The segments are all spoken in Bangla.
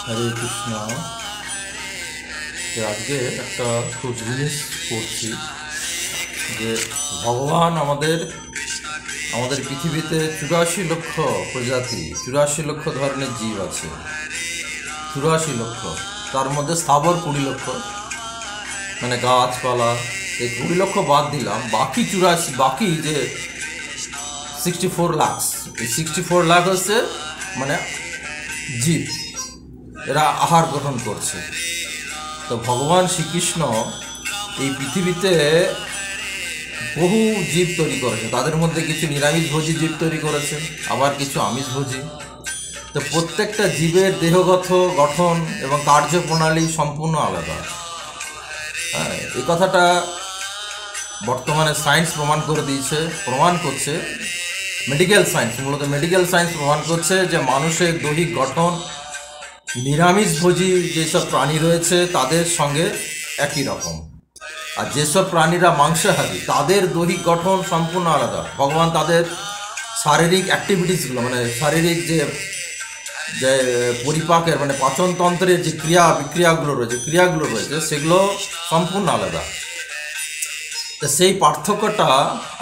হরে কৃষ্ণ। আজকে একটা খুব জিনিস করছি যে ভগবান আমাদের পৃথিবীতে 84 লক্ষ প্রজাতি, 84 লক্ষ ধরনের জীব আছে। 84 লক্ষ, তার মধ্যে স্থাবর 20 লক্ষ, মানে গাছপালা। এই 20 লক্ষ বাদ দিলাম, বাকি 84, বাকি যে 64 লাখ, এই 64 লাখ হচ্ছে মানে জীব, এরা আহার গ্রহণ করছে। তো ভগবান শ্রীকৃষ্ণ এই পৃথিবীতে বহু জীব তৈরি করেছে। তাদের মধ্যে কিছু নিরামিষভোজী জীব তৈরি করেছে, আবার কিছু আমিষভোজী। তো প্রত্যেকটা জীবের দেহগত গঠন এবং কার্যপ্রণালী সম্পূর্ণ আলাদা। হ্যাঁ, এই কথাটা বর্তমানে সায়েন্স প্রমাণ করছে। মেডিকেল সায়েন্স, মূলত মেডিকেল সায়েন্স প্রমাণ করছে যে মানুষের দৈহিক গঠন নিরামিষভোজী যেসব প্রাণী রয়েছে তাদের সঙ্গে একই রকম, আর যেসব প্রাণীরা মাংসাহারী তাদের দৈহিক গঠন সম্পূর্ণ আলাদা। ভগবান তাদের শারীরিক অ্যাক্টিভিটিসগুলো, মানে শারীরিক যে পরিপাকের মানে পাচনতন্ত্রের যে ক্রিয়াগুলো রয়েছে সেগুলো সম্পূর্ণ আলাদা। তো সেই পার্থক্যটা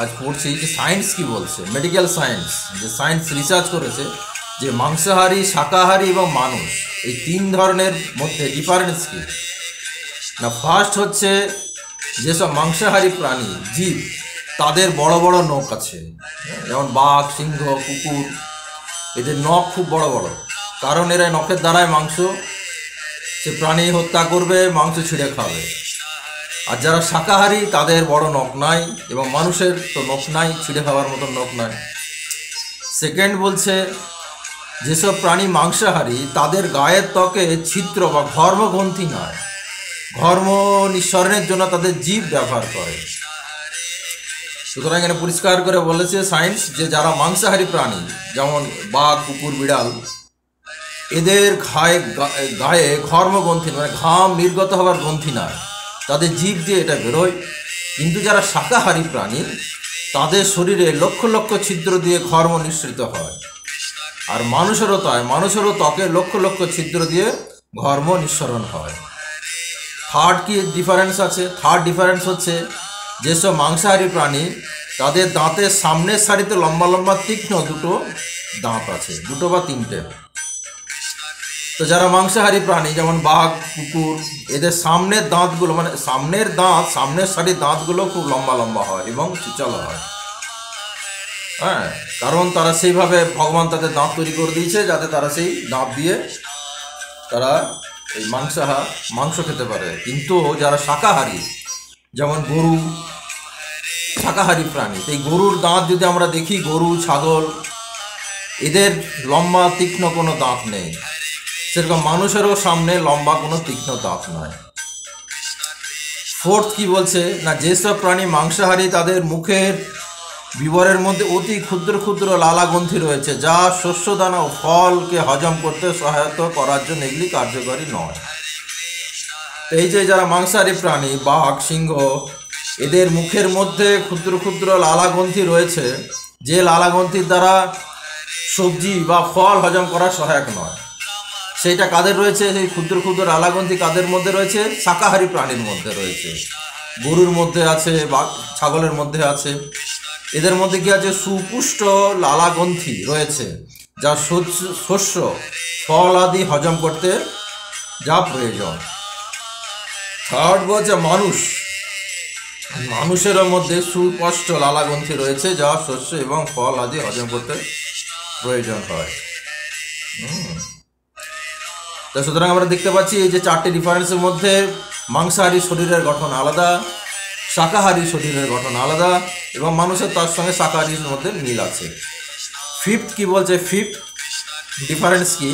আজ পড়ছি যে সায়েন্স কি বলছে, মেডিকেল সায়েন্স, যে সায়েন্স রিসার্চ করেছে যে মাংসাহারী, শাকাহারী এবং মানুষ, এই 3 ধরনের মধ্যে ডিফারেন্স কি না। ফার্স্ট হচ্ছে যেসব মাংসাহারী প্রাণী জীব তাদের বড় বড় নখ আছে, যেমন বাঘ, সিংহ, কুকুর, এদের নখ খুব বড় বড়, কারণ এরা নখের দ্বারাই সে প্রাণী হত্যা করবে, মাংস ছিঁড়ে খাবে। আর যারা শাকাহারী তাদের বড় নখ নাই, এবং মানুষের তো নখ নাই, ছিঁড়ে খাওয়ার মতো নখ নাই। সেকেন্ড বলছে যেসব প্রাণী মাংসাহারী তাদের গায়ের ত্বকে ছিদ্র বা ঘর্মগ্রন্থি নাই, ঘর্ম নিঃসরণের জন্য তাদের জীব ব্যবহার করে। সুতরাং এখানে পরিষ্কার করে বলেছে সায়েন্স যে যারা মাংসাহারী প্রাণী, যেমন বাঘ, কুকুর, বিড়াল, এদের গায়ে ঘর্মগ্রন্থি মানে ঘাম নির্গত হওয়ার গ্রন্থি নাই, তাদের জীব দিয়ে এটা বেরোয়। কিন্তু যারা শাকাহারী প্রাণী তাদের শরীরে লক্ষ লক্ষ ছিদ্র দিয়ে ঘর্ম নিঃসৃত হয়। আর মানুষেরও তাই, মানুষেরও ত্বকে লক্ষ লক্ষ ছিদ্র দিয়ে ঘর্ম নিঃসরণ হয়। থার্ড কি ডিফারেন্স আছে? থার্ড ডিফারেন্স হচ্ছে যেসব মাংসাহারী প্রাণী তাদের দাঁতের সামনের সারিতে লম্বা লম্বা তীক্ষ্ণ 2টো দাঁত আছে, 2টো বা 3টে। তো যারা মাংসাহারী প্রাণী যেমন বাঘ, কুকুর, এদের সামনের দাঁতগুলো মানে সামনের সারির দাঁতগুলো খুব লম্বা লম্বা হয় এবং চিচালো হয়। হ্যাঁ, কারণ তারা সেইভাবে ভগবান তাদের দাঁত তৈরি করে দিয়েছে যাতে তারা সেই দাঁত দিয়ে তারা এই মাংস খেতে পারে। কিন্তু যারা শাকাহারী, যেমন গরু, শাকাহারী প্রাণী, এই গরুর দাঁত যদি আমরা দেখি, গরু, ছাগল, এদের লম্বা তীক্ষ্ণ কোনো দাঁত নেই, সেরকম মানুষেরও সামনে লম্বা কোনো তীক্ষ্ণ দাঁত নয়। ফোর্থ কি বলছে না, যেসব প্রাণী মাংসাহারী তাদের মুখের বিবরের মধ্যে অতি ক্ষুদ্র ক্ষুদ্র লালাগ্রন্থি রয়েছে, যা শস্য দানা ও ফলকে হজম করতে সহায়তা করার জন্য এগুলি কার্যকরী নয়। এই যে যারা মাংসাহারী প্রাণী বাঘ, সিংহ, এদের মুখের মধ্যে ক্ষুদ্র ক্ষুদ্র লালাগ্রন্থি রয়েছে, যে লালাগ্রন্থির দ্বারা সবজি বা ফল হজম করা সহায়ক নয়। সেইটা কাদের রয়েছে? সেই ক্ষুদ্র ক্ষুদ্র লালাগ্রন্থি কাদের মধ্যে রয়েছে? শাকাহারী প্রাণীর মধ্যে রয়েছে, গরুর মধ্যে আছে বা ছাগলের মধ্যে আছে। এদের মধ্যে কি আছে? সুপুষ্ট লালাগ্রন্থি রয়েছে, যা শস্য, ফল আদি হজম করতে যা প্রয়োজন। থার্ড বলছে মানুষের মধ্যে সুস্পষ্ট লালাগ্রন্থি রয়েছে, যা শস্য এবং ফল আদি হজম করতে প্রয়োজন হয়। তো সুতরাং আমরা দেখতে পাচ্ছি এই যে 4টে ডিফারেন্সের মধ্যে মাংসাহারী শরীরের গঠন আলাদা, শাকাহারী শরীরের গঠন আলাদা, এবং মানুষের তার সঙ্গে শাকাহারীর মধ্যে মিল আছে। ফিফথ কি বলছে? ফিফথ ডিফারেন্স কি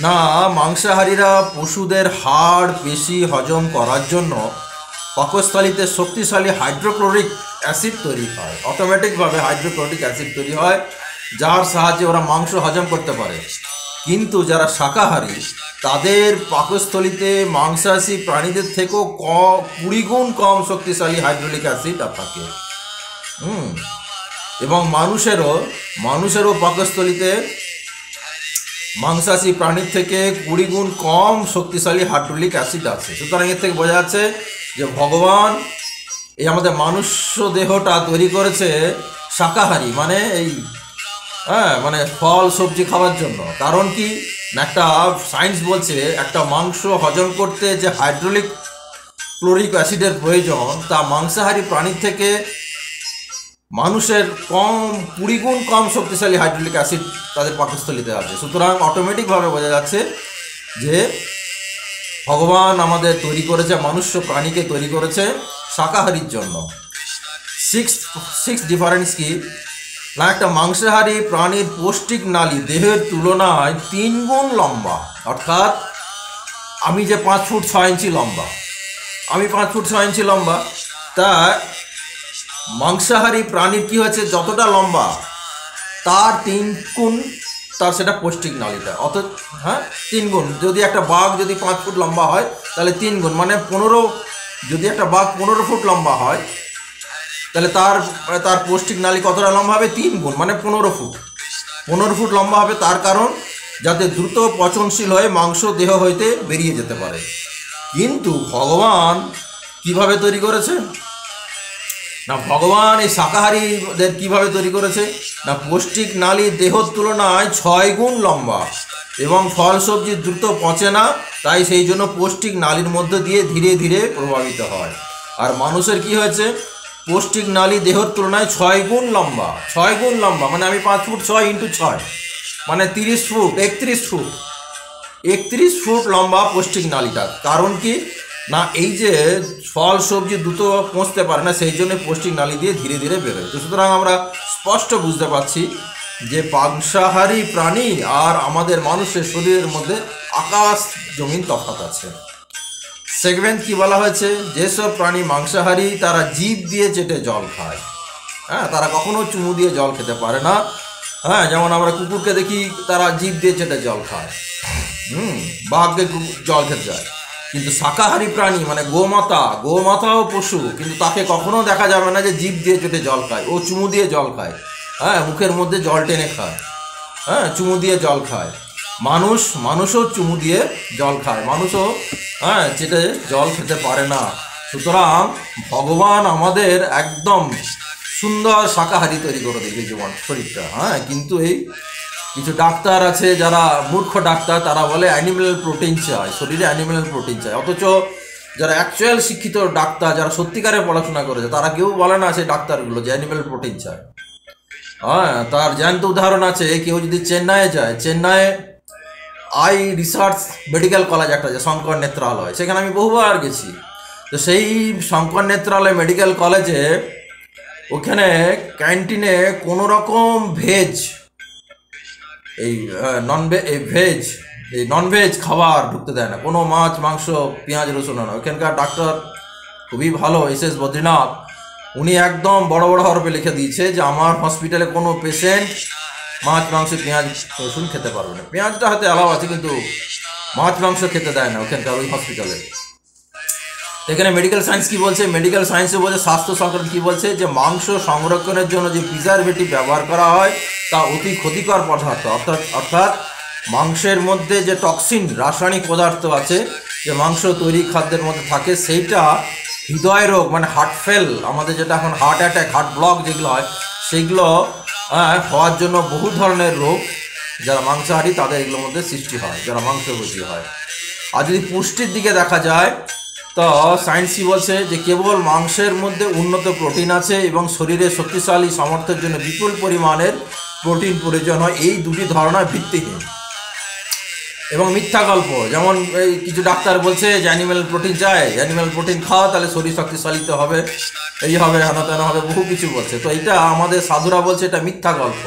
না, মাংসাহারীরা পশুদের হাড় পেশি হজম করার জন্য পাকস্থলীতে শক্তিশালী হাইড্রোক্লোরিক অ্যাসিড তৈরি হয়, অটোমেটিকভাবে হাইড্রোক্লোরিক অ্যাসিড তৈরি হয়, যার সাহায্যে ওরা মাংস হজম করতে পারে। কিন্তু যারা শাকাহারী তাদের পাকস্থলীতে মাংসাশী প্রাণীদের থেকেও 20 গুণ কম শক্তিশালী হাইড্রোলিক অ্যাসিড থাকে। এবং মানুষেরও পাকস্থলীতে মাংসাশী প্রাণীর থেকে 20 গুণ কম শক্তিশালী হাইড্রোলিক অ্যাসিড আছে। সুতরাং এর থেকে বোঝা যাচ্ছে যে ভগবান এই আমাদের মনুষ্য দেহটা তৈরি করেছে শাকাহারী, মানে এই মানে ফল সবজি খাওয়ার জন্য। কারণ কি না, একটা সায়েন্স বলছে একটা মাংস হজম করতে যে হাইড্রোলিক ক্লোরিক অ্যাসিডের প্রয়োজন তা মাংসাহারী প্রাণীর থেকে মানুষের 20 গুণ কম শক্তিশালী হাইড্রোলিক অ্যাসিড তাদের পাকস্থলীতে আছে। সুতরাং অটোমেটিকভাবে বোঝা যাচ্ছে যে ভগবান আমাদের তৈরি করেছে, মনুষ্য প্রাণীকে তৈরি করেছে শাকাহারীর জন্য। সিক্স ডিফারেন্স কি না, একটা মাংসাহারী প্রাণীর পৌষ্টিক নালী দেহের তুলনায় 3 গুণ লম্বা। অর্থাৎ আমি যে 5 ফুট 6 ইঞ্চি লম্বা, আমি 5 ফুট 6 ইঞ্চি লম্বা, তা মাংসাহারী প্রাণীর কি হয়েছে যতটা লম্বা তার 3 গুণ তার সেটা পৌষ্টিক নালীটা। অত 3 গুণ। যদি একটা বাঘ যদি 5 ফুট লম্বা হয় তাহলে 3 গুণ মানে 15। যদি একটা বাঘ 15 ফুট লম্বা হয় তাহলে তার পৌষ্টিক নালী কতটা লম্বা হবে? 3 গুণ মানে 15 ফুট। 15 ফুট লম্বা হবে, তার কারণ যাতে দ্রুত পচনশীল হয়ে মাংস দেহ হইতে বেরিয়ে যেতে পারে। কিন্তু ভগবান কিভাবে তৈরি করেছে না, ভগবান এই শাকাহারীদের কিভাবে তৈরি করেছে না, পৌষ্টিক নালী দেহর তুলনায় 6 গুণ লম্বা এবং ফল সবজি দ্রুত পচে না, তাই সেই জন্য পৌষ্টিক নালীর মধ্যে দিয়ে ধীরে ধীরে প্রভাবিত হয়। আর মানুষের কি হয়েছে, পৌষ্টিক নালী দেহর তুলনায় 6 গুণ লম্বা। 6 গুণ লম্বা মানে আমি 5 ফুট 6 ইন্টু 6 মানে 30 ফুট 31 ফুট লম্বা পৌষ্টিক নালীটা। কারণ কি না, এই যে ফল সবজি দ্রুত পৌঁছতে পারে না, সেই জন্য পৌষ্টিক নালী দিয়ে ধীরে ধীরে বেরোয়। তো সুতরাং আমরা স্পষ্ট বুঝতে পারছি যে মাংসাহারী প্রাণী আর আমাদের মানুষের শরীরের মধ্যে আকাশ জমিন তফাৎ আছে। সেকেন্ড কি বলা হয়েছে, যেসব প্রাণী মাংসাহারী তারা জিভ দিয়ে চেটে জল খায়। তারা কখনো চুমু দিয়ে জল খেতে পারে না। যেমন আমরা কুকুরকে দেখি তারা জিভ দিয়ে চেটে জল খায়, বাঘকে জল খেতে যায়। কিন্তু শাকাহারী প্রাণী মানে গোমাতাও পশু, কিন্তু তাকে কখনো দেখা যাবে না যে জিভ দিয়ে চেটে জল খায়। ও চুমু দিয়ে জল খায়, মুখের মধ্যে জল টেনে খায়, চুমু দিয়ে জল খায়। মানুষও চুমু দিয়ে জল খায়, মানুষও চেটে জল খেতে পারে না। সুতরাং ভগবান আমাদের একদম সুন্দর শাকাহারী তৈরি করে দিয়েছে জীবন শরীরটা। কিন্তু এই কিছু ডাক্তার আছে যারা মূর্খ ডাক্তার, তারা বলে অ্যানিমেল প্রোটিন চাই, শরীরে অ্যানিমেল প্রোটিন চাই। অথচ যারা অ্যাকচুয়াল শিক্ষিত ডাক্তার, যারা সত্যিকারে পড়াশোনা করেছে, তারা কেউ বলে না সেই ডাক্তারগুলো যে অ্যানিমেল প্রোটিন চায়। তার জ্যান্ত উদাহরণ আছে। কেউ যদি চেন্নাইয়ে যায়, চেন্নাইয়ে আই রিসার্চ মেডিকেল কলেজ একটা আছে, শঙ্কর নেত্রালয়, সেখানে আমি বহুবার গেছি। তো সেই শঙ্কর নেত্রালয় মেডিকেল কলেজে ওখানে ক্যান্টিনে কোনো রকম ভেজ ননভেজ খাবার ঢুকতে দেয় না, কোনো মাছ মাংস পেঁয়াজ রসুন না। ওখানকার ডাক্তার খুবই ভালো, এস বদ্রীনাথ, উনি একদম বড় বড় হরফে লিখে দিয়েছে যে আমার হসপিটালে কোনো পেশেন্ট মাছ মাংস পেঁয়াজ রসুন খেতে পারবে না। পেঁয়াজটা হাতে অ্যালাউ আছে, কিন্তু মাছ মাংস খেতে দেয় না ওখানকার ওই হসপিটালে। এখানে মেডিকেল সায়েন্স কি বলছে, মেডিকেল সায়েন্সে বলছে, স্বাস্থ্য সংক্রান্ত কি বলছে, যে মাংস সংরক্ষণের জন্য যে প্রিজারভেটিভ ব্যবহার করা হয় তা অতি ক্ষতিকর পদার্থ। অর্থাৎ মাংসের মধ্যে যে টক্সিন রাসায়নিক পদার্থ আছে যে মাংস তৈরি খাদ্যের মধ্যে থাকে, সেইটা হৃদয় রোগ মানে হার্ট ফেল, আমাদের যেটা এখন হার্ট অ্যাটাক, হার্ট ব্লক যেগুলো হয়, সেইগুলো হওয়ার জন্য বহু ধরনের রোগ যারা মাংসাহারী তাদের এগুলোর মধ্যে সৃষ্টি হয়, যারা মাংসভোজী হয়। আর যদি পুষ্টির দিকে দেখা যায় তো সায়েন্স কি বলছে, যে কেবল মাংসের মধ্যে উন্নত প্রোটিন আছে এবং শরীরের শক্তিশালী সামর্থ্যের জন্য বিপুল পরিমাণের প্রোটিন প্রয়োজন হয়। এই দুটি ধারণা ভিত্তিহীন এবং মিথ্যা গল্প। যেমন এই কিছু ডাক্তার বলছে যে অ্যানিম্যাল প্রোটিন চাই, অ্যানিম্যাল প্রোটিন খাওয়া তাহলে শরীর শক্তিশালী হবে, এই হবে, হেন তেন হবে, বহু কিছু বলছে। তো এটা আমাদের সাধুরা বলছে এটা মিথ্যা গল্প,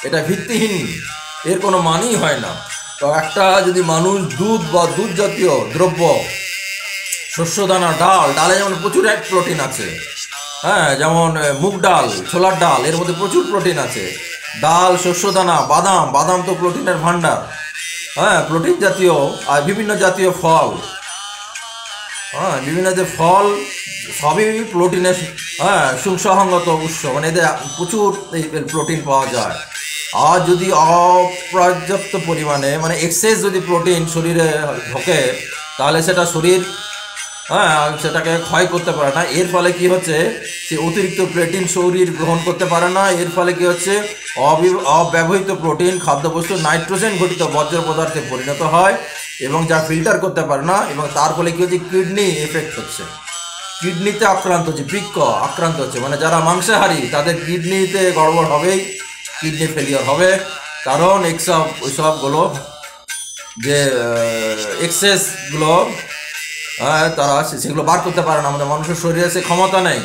এটা ভিত্তিহীন, এর কোনো মানেই হয় না। তো একটা যদি মানুষ দুধ বা দুধ জাতীয় দ্রব্য, শস্যদানা, ডালে যেমন প্রচুর প্রোটিন আছে, যেমন মুগ ডাল, ছোলার ডাল, এর মধ্যে প্রচুর প্রোটিন আছে। ডাল, শস্যদানা, বাদাম তো প্রোটিনের ভাণ্ডার, প্রোটিন জাতীয়, আর বিভিন্ন জাতীয় ফল, হ্যাঁ, বিভিন্ন যে ফল সবই প্রোটিনের সুসংগত উৎস, মানে এদের প্রচুর এই প্রোটিন পাওয়া যায়। আর যদি অপর্যাপ্ত পরিমাণে মানে এক্সেস যদি প্রোটিন শরীরে ঢোকে, তাহলে সেটা শরীর সেটাকে ক্ষয় করতে পারে না। এর ফলে কি হচ্ছে, সে অতিরিক্ত প্রোটিন শরীর গ্রহণ করতে পারে না। এর ফলে কি হচ্ছে, অব্যবহৃত প্রোটিন খাদ্যবস্তু নাইট্রোজেন ঘটিত বর্জ্য পদার্থে পরিণত হয় এবং যা ফিল্টার করতে পারে না, এবং তার ফলে কি হচ্ছে, কিডনি এফেক্ট হচ্ছে, কিডনিতে আক্রান্ত হচ্ছে, বৃক্ক আক্রান্ত হচ্ছে। মানে যারা মাংসাহারী তাদের কিডনিতে গড়বড় হবেই, কিডনি ফেলিয়ার হবে, কারণ ওইসবগুলো যে এক্সেসগুলো তারা সেগুলো বার করতে পারে না। আমাদের মানুষের শরীরে সে ক্ষমতা নেই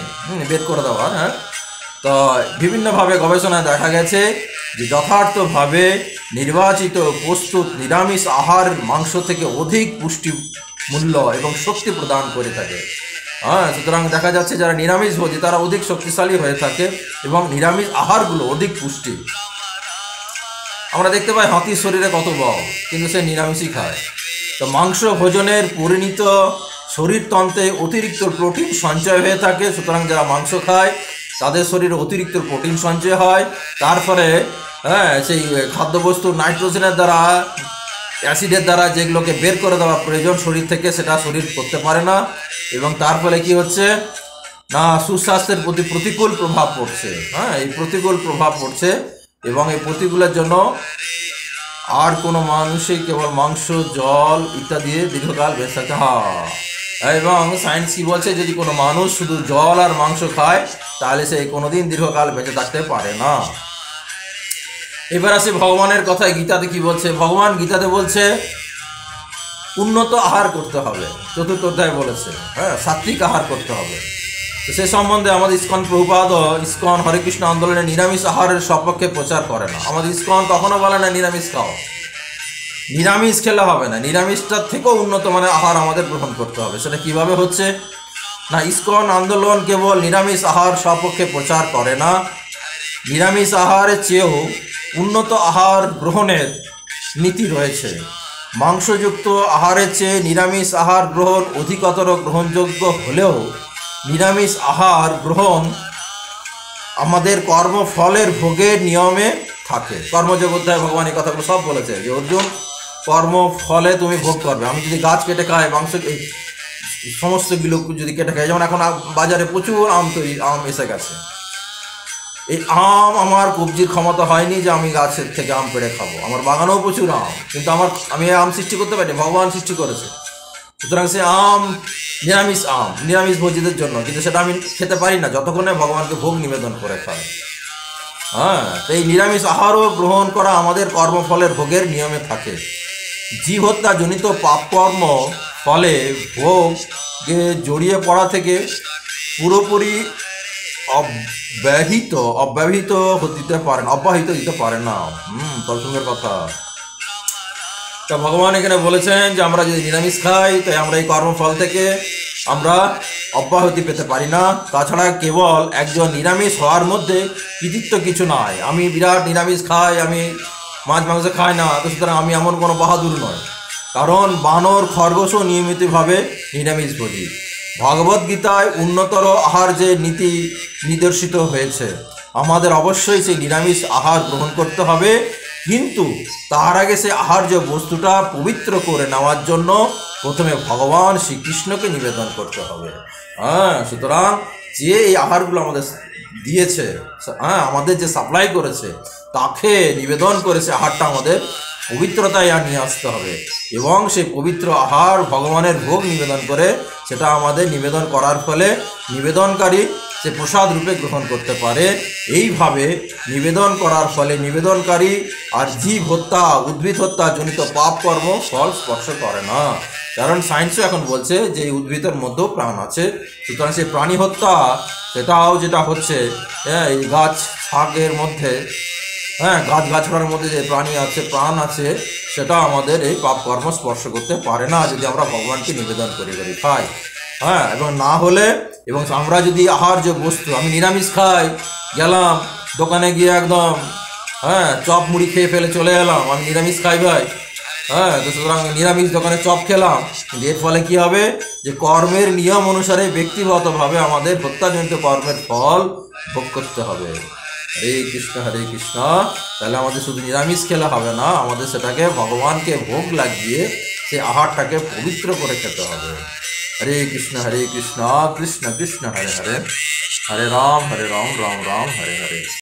বের করে দেওয়ার। তো বিভিন্নভাবে গবেষণায় দেখা গেছে যে যথার্থভাবে নির্বাচিত প্রস্তুত নিরামিষ আহার মাংস থেকে অধিক পুষ্টি মূল্য এবং শক্তি প্রদান করে থাকে। সুতরাং দেখা যাচ্ছে যারা নিরামিষভোজী তারা অধিক শক্তিশালী হয়ে থাকে এবং নিরামিষ আহারগুলো অধিক পুষ্টি। আমরা দেখতে পাই হাতির শরীরে কত বল, কিন্তু সে নিরামিষই খায়। তো মাংস ভোজনের পরিণত শরীরতন্ত্রে অতিরিক্ত প্রোটিন সঞ্চয় হয়ে থাকে। সুতরাং যারা মাংস খায় তাদের শরীরে অতিরিক্ত প্রোটিন সঞ্চয় হয়। তার ফলে সেই খাদ্যবস্তু নাইট্রোজেনের দ্বারা, অ্যাসিডের দ্বারা যেগুলোকে বের করে দেওয়া প্রয়োজন শরীর থেকে, সেটা শরীর করতে পারে না। এবং তার ফলে কি হচ্ছে না, সুস্বাস্থ্যের প্রতি প্রতিকূল প্রভাব পড়ছে। এই প্রতিকূল প্রভাব পড়ছে এবং এই প্রতিকূলের জন্য আর কোনো মানুষই কেবল মাংস, জল ইত্যাদি দীর্ঘকাল বেঁচে থাকে। এবং সায়েন্স কি বলছে, যদি কোনো মানুষ শুধু জল আর মাংস খায় তাহলে সে কোনোদিন দীর্ঘকাল বেঁচে থাকতে পারে না। এবার আসে ভগবানের কথায়। গীতাতে কি বলছে? ভগবান গীতাতে বলছে উন্নত আহার করতে হবে, চতুর্থ অধ্যায় বলেছে। সাত্বিক আহার করতে হবে। তো সে সম্বন্ধে আমাদের ইসকন প্রভুপাদ, ইসকন হরে কৃষ্ণ আন্দোলনে নিরামিষ আহারের সপক্ষে প্রচার করে না। আমাদের ইসকন কখনো বলে না নিরামিষ খাও, নিরামিষ খেলে হবে না, নিরামিষটার থেকেও উন্নত মানের আহার আমাদের গ্রহণ করতে হবে। সেটা কিভাবে হচ্ছে না, ইসকন আন্দোলন কেবল নিরামিষ আহার সপক্ষে প্রচার করে না, নিরামিষ আহারের চেয়েও উন্নত আহার গ্রহণের নীতি রয়েছে। মাংসযুক্ত আহারের চেয়ে নিরামিষ আহার গ্রহণ অধিকতর গ্রহণযোগ্য হলেও নিরামিষ আহার গ্রহণ আমাদের কর্মফলের ভোগের নিয়মে থাকে। কর্মযোগ অধ্যায় ভগবান এই কথাগুলো সব বলেছে যে অর্জুন, কর্মফলে তুমি ভোগ করবে। আমি যদি গাছ কেটে খাই, মাংস, এই সমস্তগুলো যদি কেটে খাই, যেমন এখন বাজারে প্রচুর আম এসে গেছে, এই আম আমার কবজির ক্ষমতা হয়নি যে আমি গাছের থেকে আম পেড়ে খাবো। আমার বাগানেও প্রচুর আম, কিন্তু আমি আম সৃষ্টি করতে পারিনি, ভগবান সৃষ্টি করেছে। সুতরাং সে আম নিরামিষ ভোজীদের জন্য, কিন্তু সেটা আমি খেতে পারি না যতক্ষণে ভগবানকে ভোগ নিবেদন করে খাই। তো এই নিরামিষ আহারও গ্রহণ করা আমাদের কর্মফলের ভোগের নিয়মে থাকে। জীব হত্যা জনিত পাপকর্ম ফলে ভোগে জড়িয়ে পড়া থেকে পুরোপুরি অব্যাহত দিতে পারে না। প্রসঙ্গের কথা। তা ভগবান এখানে বলেছেন যে আমরা যদি নিরামিষ খাই তাই আমরা এই কর্মফল থেকে আমরা অব্যাহতি পেতে পারি না। তাছাড়া কেবল একজন নিরামিষ হওয়ার মধ্যে কৃতিত্ব কিছু নয়। আমি বিরাট নিরামিষ খাই, আমি মাছ মাংস খাই না, তো সুতরাং আমি এমন কোনো বাহাদুর নয়। কারণ বানর, খরগোশও নিয়মিতভাবে নিরামিষ ভোজী। ভগবদ্গীতায় উন্নতর আহার যে নীতি নির্দেশিত হয়েছে, আমাদের অবশ্যই সেই নিরামিষ আহার গ্রহণ করতে হবে, কিন্তু তার আগে সে আহার্য বস্তুটা পবিত্র করে নেওয়ার জন্য প্রথমে ভগবান শ্রীকৃষ্ণকে নিবেদন করতে হবে। সুতরাং যে এই আহারগুলো আমাদের দিয়েছে, আমাদের যে সাপ্লাই করেছে, তাকে নিবেদন করেছে আহারটা আমাদের পবিত্রতায় নিয়ে আসতে হবে এবং সেই পবিত্র আহার ভগবানের ভোগ নিবেদন করে সেটা আমাদের নিবেদন করার ফলে নিবেদনকারী সে প্রসাদ রূপে গ্রহণ করতে পারে। এইভাবে নিবেদন করার ফলে নিবেদনকারী আর জীব হত্যা, উদ্ভিদ হত্যা জনিত পাপ কর্ম ফল স্পর্শ করে না। কারণ সায়েন্সও এখন বলছে যে এই উদ্ভিদের মধ্যেও প্রাণ আছে। সুতরাং সেই প্রাণী হত্যা সেটাও যেটা হচ্ছে এই গাছ শাকের মধ্যে, গাছগাছড়ার মধ্যে যে প্রাণ আছে, সেটা আমাদের এই পাপ কর্ম স্পর্শ করতে পারে না যদি আমরা ভগবানকে নিবেদন করে খাই। এবং না হলে, এবং আমরা যদি আহার্য বস্তু, আমি নিরামিষ খাই, গেলাম দোকানে গিয়ে একদম চপ মুড়ি খেয়ে ফেলে চলে এলাম, আমি নিরামিষ খাই ভাই, হ্যাঁ, তো সুতরাং নিরামিষ দোকানে চপ খেলাম, কিন্তু এর ফলে কি হবে, যে কর্মের নিয়ম অনুসারে ব্যক্তিগতভাবে আমাদের হত্যাজনিত কর্মের ফল ভোগ করতে হবে। হরে কৃষ্ণ হরে কৃষ্ণ। তাহলে আমাদের শুধু নিরামিষ খেলে হবে না, আমাদের সেটাকে ভগবানকে ভোগ লাগিয়ে সেই আহারটাকে পবিত্র করে খেতে হবে। হরে কৃষ্ণ কৃষ্ণ কৃষ্ণ হরে হরে, হরে রাম রাম রাম হরে হরে।